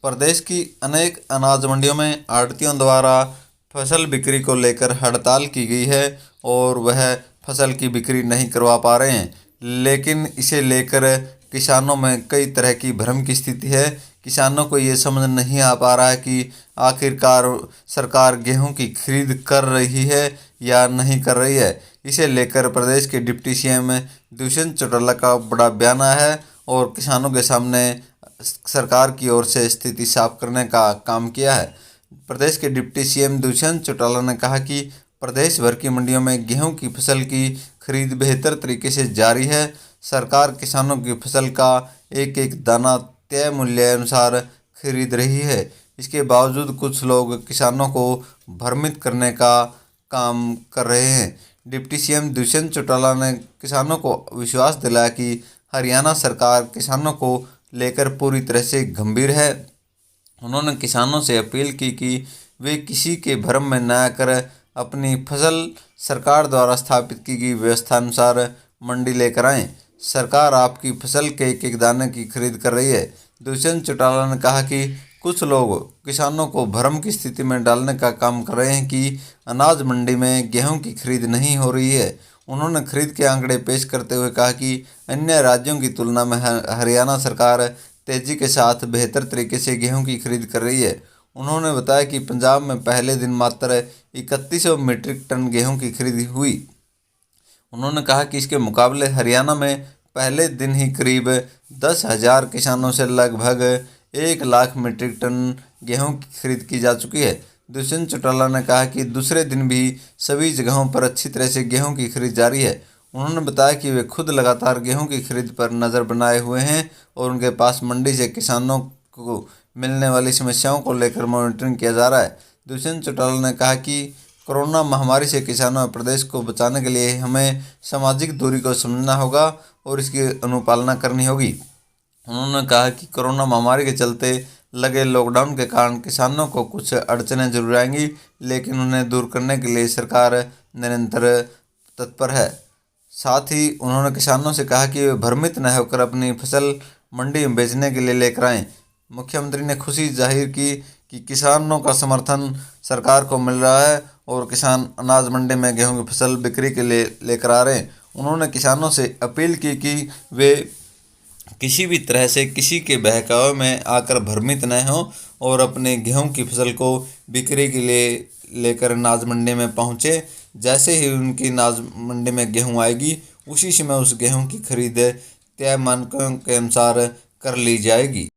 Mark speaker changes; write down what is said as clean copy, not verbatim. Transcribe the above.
Speaker 1: प्रदेश की अनेक अनाज मंडियों में आढ़तियों द्वारा फसल बिक्री को लेकर हड़ताल की गई है और वह फसल की बिक्री नहीं करवा पा रहे हैं। लेकिन इसे लेकर किसानों में कई तरह की भ्रम की स्थिति है। किसानों को ये समझ नहीं आ पा रहा है कि आखिरकार सरकार गेहूं की खरीद कर रही है या नहीं कर रही है। इसे लेकर प्रदेश के डिप्टी सीएम दुष्यंत चौटाला का बड़ा बयान आया है और किसानों के सामने सरकार की ओर से स्थिति साफ करने का काम किया है। प्रदेश के डिप्टी सीएम दुष्यंत चौटाला ने कहा कि प्रदेश भर की मंडियों में गेहूं की फसल की खरीद बेहतर तरीके से जारी है। सरकार किसानों की फसल का एक एक दाना तय मूल्य अनुसार खरीद रही है। इसके बावजूद कुछ लोग किसानों को भ्रमित करने का काम कर रहे हैं। डिप्टी सीएम दुष्यंत चौटाला ने किसानों को विश्वास दिलाया कि हरियाणा सरकार किसानों को लेकर पूरी तरह से गंभीर है। उन्होंने किसानों से अपील की कि वे किसी के भ्रम में न आकर अपनी फसल सरकार द्वारा स्थापित की गई व्यवस्था अनुसार मंडी लेकर आएं। सरकार आपकी फसल के एक एक दाने की खरीद कर रही है। दुष्यंत चौटाला ने कहा कि कुछ लोग किसानों को भ्रम की स्थिति में डालने का काम कर रहे हैं कि अनाज मंडी में गेहूं की खरीद नहीं हो रही है। उन्होंने खरीद के आंकड़े पेश करते हुए कहा कि अन्य राज्यों की तुलना में हरियाणा सरकार तेजी के साथ बेहतर तरीके से गेहूं की खरीद कर रही है। उन्होंने बताया कि पंजाब में पहले दिन मात्र 3100 मीट्रिक टन गेहूं की खरीद हुई। उन्होंने कहा कि इसके मुकाबले हरियाणा में पहले दिन ही करीब 10,000 किसानों से लगभग 1 लाख मीट्रिक टन गेहूं की खरीद की जा चुकी है। दुष्यंत चौटाला ने कहा कि दूसरे दिन भी सभी जगहों पर अच्छी तरह से गेहूं की खरीद जारी है। उन्होंने बताया कि वे खुद लगातार गेहूं की खरीद पर नज़र बनाए हुए हैं और उनके पास मंडी से किसानों को मिलने वाली समस्याओं को लेकर मॉनिटरिंग किया जा रहा है। दुष्यंत चौटाला ने कहा कि कोरोना महामारी से किसानों और प्रदेश को बचाने के लिए हमें सामाजिक दूरी को समझना होगा और इसकी अनुपालना करनी होगी। उन्होंने कहा कि कोरोना महामारी के चलते लगे लॉकडाउन के कारण किसानों को कुछ अड़चनें जरूर आएंगी, लेकिन उन्हें दूर करने के लिए सरकार निरंतर तत्पर है। साथ ही उन्होंने किसानों से कहा कि वे भ्रमित न होकर अपनी फसल मंडी में बेचने के लिए लेकर आएं। मुख्यमंत्री ने खुशी जाहिर की कि किसानों का समर्थन सरकार को मिल रहा है और किसान अनाज मंडी में गेहूं की फसल बिक्री के लिए लेकर आ रहे हैं। उन्होंने किसानों से अपील की कि वे किसी भी तरह से किसी के बहकावे में आकर भ्रमित न हों और अपने गेहूं की फसल को बिक्री के लिए लेकर अनाज मंडी में पहुंचे। जैसे ही उनकी अनाज मंडी में गेहूं आएगी, उसी समय उस गेहूं की खरीद तय मानकों के अनुसार कर ली जाएगी।